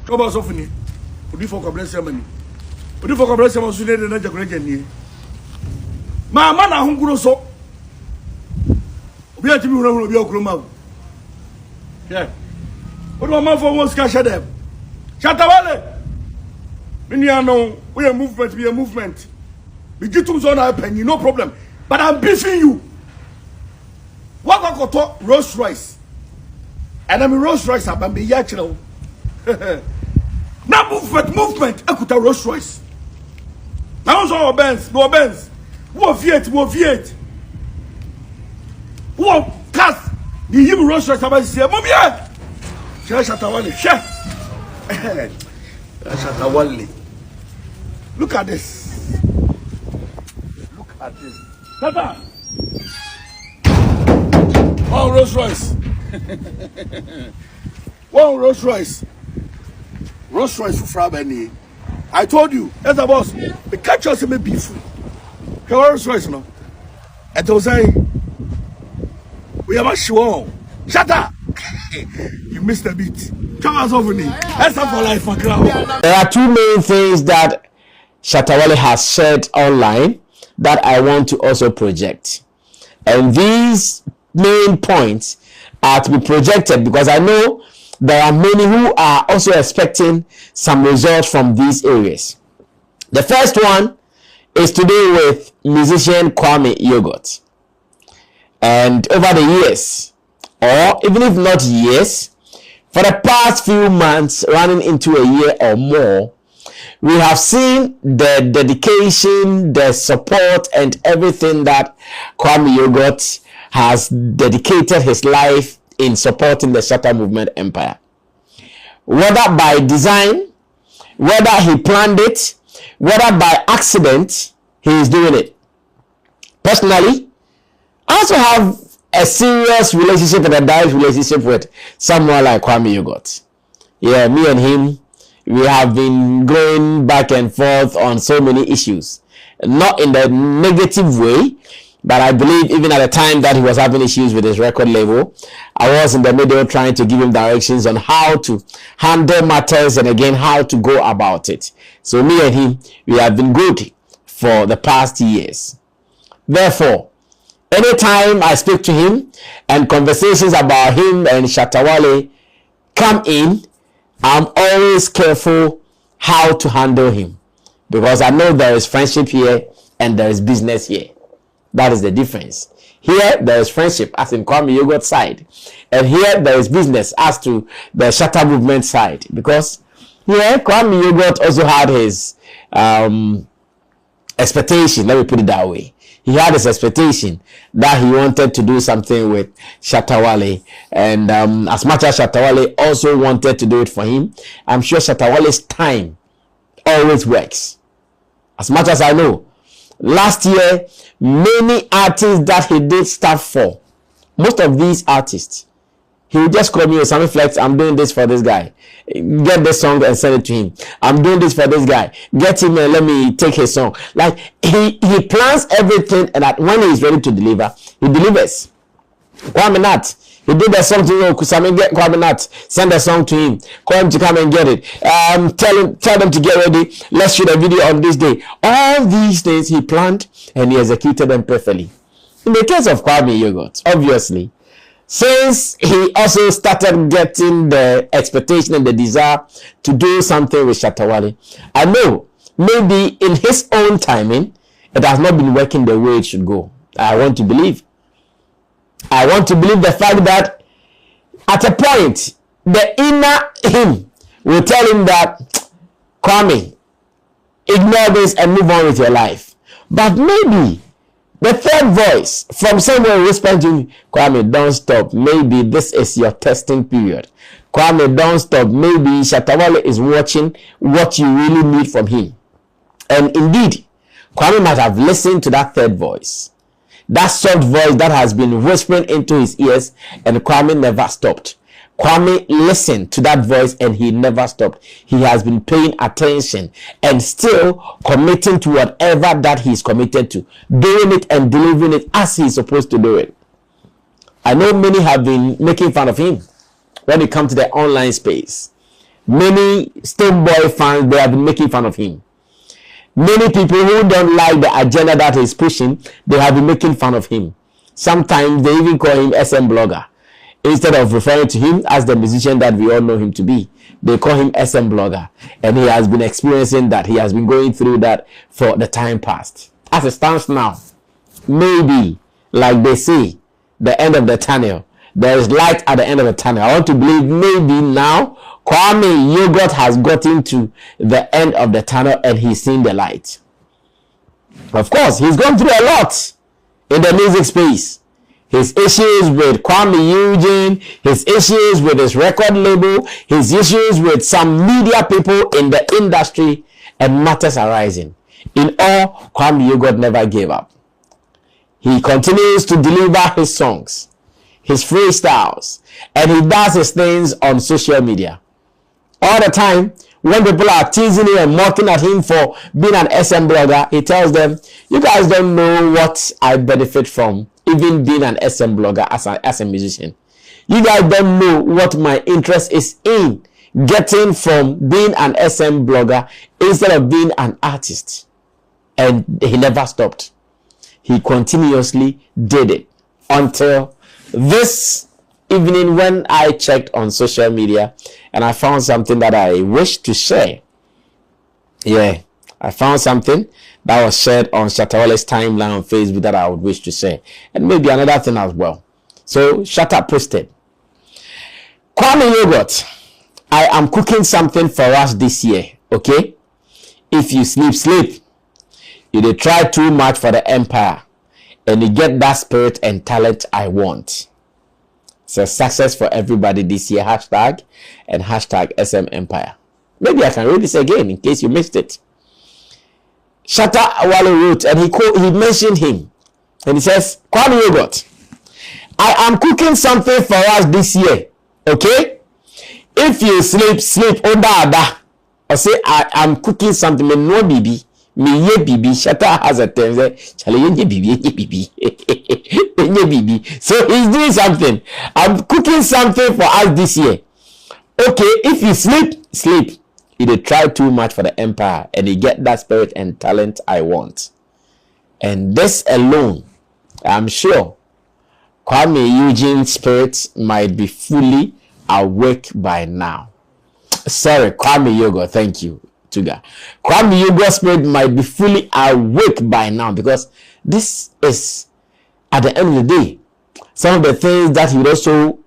Choba sofini. Odi for Kwame mani. Odi for Kwame so ne de na Ajagurajah nie. Ma na hunkuro so. Obi atimi huru obi okuro ma. Yeah. Odo ma for won ska shedem. Shatta Wale. Mini ano, we a movement. We get to zone penny, no problem. But I'm beefing you. What I got to Royce. And I'm Royce, I'm be yachino. Now movement, I could Royce. Now also Benz. Who Fiat. Who cast the him Royce about say, Mom, yeah. Shatta Wale, Shatta Wale. Look at this. Tata. One Royce. One Royce. Royce for Frabeni. I told you, as a boss, the catchers may be free. Royce no. And to say, we are sure. Shatta. You missed a beat. Come on over me. That's up for life for crowd. There are two main things that Shatta Wale has shared online that I want to also project. And these main points are to be projected because I know there are many who are also expecting some results from these areas. The first one is to do with musician Kwame Yogot. And over the years, or even if not years, for the past few months running into a year or more, we have seen the dedication, the support, and everything that Kwame Yogot has dedicated his life in supporting the Shatta movement empire. Whether by design, whether he planned it, whether by accident, he is doing it. Personally, I also have a serious relationship and a direct relationship with someone like Kwame Yogot. Yeah, me and him, we have been going back and forth on so many issues. Not in the negative way, but I believe even at the time that he was having issues with his record label, I was in the middle trying to give him directions on how to handle matters and again how to go about it. So me and him, we have been good for the past years. Therefore, anytime I speak to him and conversations about him and Shatta Wale come in, I'm always careful how to handle him because I know there is friendship here and there is business here. That is the difference. Here there is friendship as in Kwame Yogot side, and here there is business as to the Shatta movement side, because here Kwame Yogot also had his expectation, let me put it that way. He had his expectation that he wanted to do something with Shatta Wale, and as much as Shatta Wale also wanted to do it for him, I'm sure Shatta Wale's time always works. As much as I know, last year, many artists that he did stuff for, most of these artists, he would just call me with some flex, I'm doing this for this guy. Get this song and send it to him. I'm doing this for this guy. Get him and let me take his song. Like, he plans everything, and that when he's ready to deliver, he delivers. Kwame Nat, he did a song to you, Kusame, get Kwame Nat, send a song to him, call him to come and get it. Tell them to get ready, let's shoot a video on this day. All these things he planned and he executed them perfectly. In the case of Kwame Yogot, obviously, since he also started getting the expectation and the desire to do something with Shatta Wale, I know maybe in his own timing, it has not been working the way it should go. I want to believe the fact that at a point, the inner him will tell him that, Kwame, ignore this and move on with your life. But maybe the third voice from somewhere whispering to him, Kwame, don't stop. Maybe this is your testing period. Kwame, don't stop. Maybe Shatta Wale is watching what you really need from him. And indeed, Kwame might have listened to that third voice. That soft voice that has been whispering into his ears, and Kwame never stopped. Kwame listened to that voice and he never stopped. He has been paying attention and still committing to whatever that he's committed to, doing it and delivering it as he's supposed to do it. I know many have been making fun of him when it comes to the online space. Many Stonebowy fans, they have been making fun of him. Many people who don't like the agenda that he's pushing, they have been making fun of him. Sometimes they even call him SM Blogger. Instead of referring to him as the musician that we all know him to be, they call him SM Blogger. And he has been experiencing that. He has been going through that for the time past. As it stands now, maybe, like they say, the end of the tunnel. There is light at the end of the tunnel. I want to believe maybe now Kwame Yogot has gotten to the end of the tunnel and he's seen the light. Of course, he's gone through a lot in the music space. His issues with Kwame Yogot, his issues with his record label, his issues with some media people in the industry, and matters arising. In all, Kwame Yogot never gave up. He continues to deliver his songs, his freestyles, and he does his things on social media. All the time, when people are teasing him and mocking at him for being an SM blogger, he tells them, you guys don't know what I benefit from even being an SM blogger as a musician. You guys don't know what my interest is in getting from being an SM blogger instead of being an artist. And he never stopped. He continuously did it until this evening when I checked on social media and I found something that I wish to share. Yeah, I found something that was shared on Shatta Wale's timeline on Facebook that I would wish to share, and maybe another thing as well. So Shatta posted, Kwame Yogot, I am cooking something for us this year, okay? If you sleep, sleep. You dey try too much for the empire, and you get that spirit and talent I want. It's a success for everybody this year, hashtag and hashtag SM Empire. Maybe I can read this again in case you missed it. Shatta Wale wrote, and he mentioned him, and he says, Kwame Yogot, I am cooking something for us this year, okay? If you sleep, sleep, oda. I say I am cooking something, me no bibi, me ye bibi. Shatta has a term, chale ye bibi, ye bibi. So he's doing something. I'm cooking something for us this year. Okay, if you sleep, sleep. You dey try too much for the empire, and you get that spirit and talent I want. And this alone, I'm sure Kwame Yogo's spirit might be fully awake by now. Sorry, Kwame Yogot, thank you, Tuga. Kwame Yogot's spirit might be fully awake by now, because this is, at the end of the day, some of the things that he would also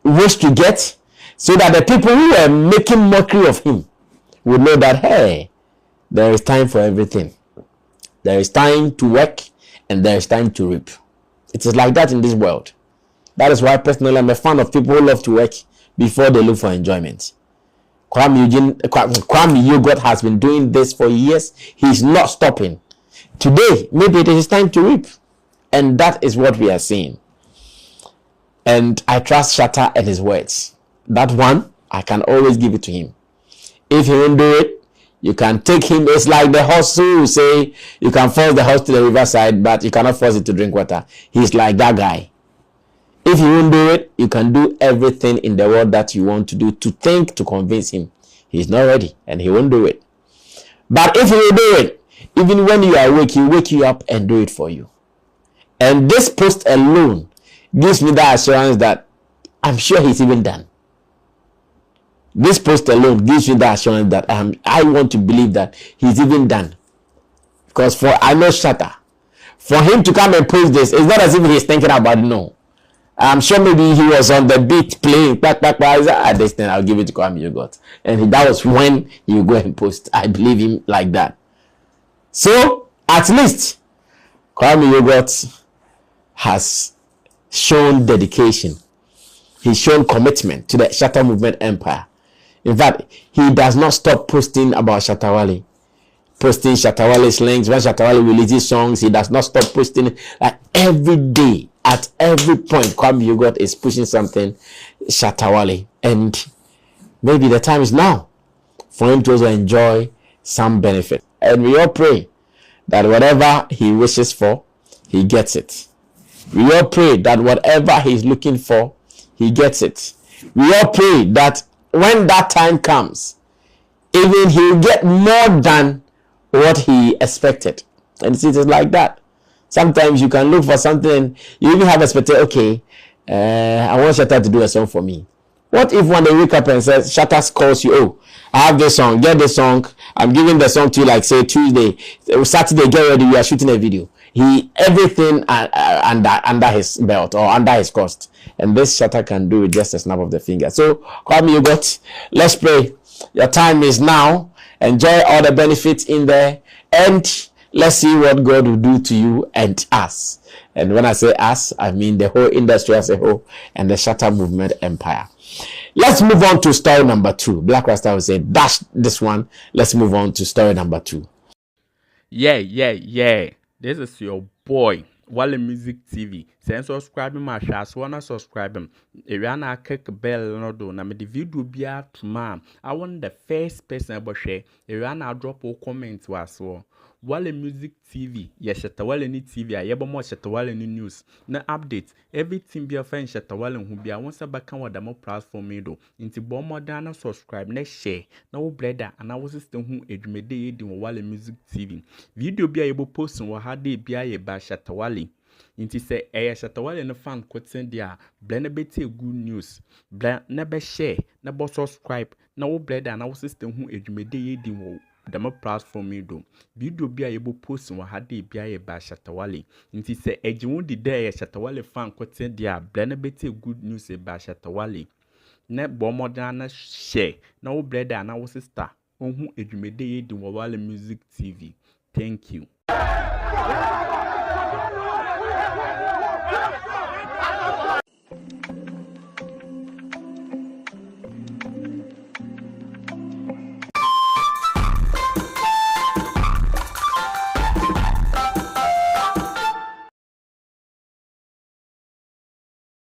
wish to get, so that the people who were making mockery of him would know that, hey, there is time for everything. There is time to work and there is time to reap. It is like that in this world. That is why personally I'm a fan of people who love to work before they look for enjoyment. Kwame Yogot has been doing this for years. He's not stopping. Today, maybe it is time to reap. And that is what we are seeing. And I trust Shatta and his words. That one, I can always give it to him. If he won't do it, you can take him. It's like the horse who say you can force the horse to the riverside, but you cannot force it to drink water. He's like that guy. If he won't do it, you can do everything in the world that you want to do to think to convince him. He's not ready and he won't do it. But if he will do it, even when you are awake, he'll wake you up and do it for you. And this post alone gives me that assurance that I'm sure he's even done. This post alone gives me the assurance that I want to believe that he's even done. Because I know Shatta. For him to come and post this, it's not as if he's thinking about it, no. I'm sure maybe he was on the beat playing, this thing, I'll give it to Kwame Yogot. And that was when he would go and post. I believe him like that. So, at least, Kwame Yogot has shown dedication. He's shown commitment to the Shatta Movement Empire. In fact, he does not stop posting about Shatta Wale. Posting Shatta Wale's links. When Shatta Wale releases songs, he does not stop posting. Like every day, at every point, Kwame Yogot is pushing something Shatta Wale. And maybe the time is now for him to also enjoy some benefit. And we all pray that whatever he wishes for, he gets it. We all pray that whatever he's looking for, he gets it. We all pray that when that time comes, even he'll get more than what he expected. And see, it is like that. Sometimes you can look for something, you even have expected, okay, I want Shatta to do a song for me. What if one day you wake up and says, Shatta calls you, oh, I have this song, get this song, I'm giving the song to you, like say Tuesday, Saturday, get ready, we are shooting a video. He everything under his belt or under his cost, and this Shatta can do it just a snap of the finger. So Kwame Yogot, let's pray. Your time is now. Enjoy all the benefits in there, and let's see what God will do to you and us. And when I say us, I mean the whole industry as a whole and the Shatta movement empire. Let's move on to story number 2. Black Rasta will say, dash this one. Let's move on to story number 2. Yeah. This is your boy, Wale Music TV. Send subscribe my share, so wanna subscribe him. If you wanna click bell no do, na me the video be out tomorrow. I want the first person about share. If you wanna drop a comment was Wale Music TV, yes, Shatta Wale ni TV, I ever more Shatta Wale ni news. Na update, everything be a friend Shatta Wale who be a once a back on the more platform do. Into bomb more than subscribe, next share, no brother, and I was system who edumede in Wale Music TV. Video be able post on what had they be a by Shatta Wale. Inti say Shatta Wale no fan quoting there, blend bete good news, blend never share, never subscribe, no brother, and I was system who edumede in the more platform do. Video be able post on had they be a by Shatta Wale. Inti say Ejun the day Shatta Wale fan quoting there, blend bete good news by Shatta Wale. Ne bomb than share, no brother, and I was sister. Who edumede in Wale Music TV. Thank you.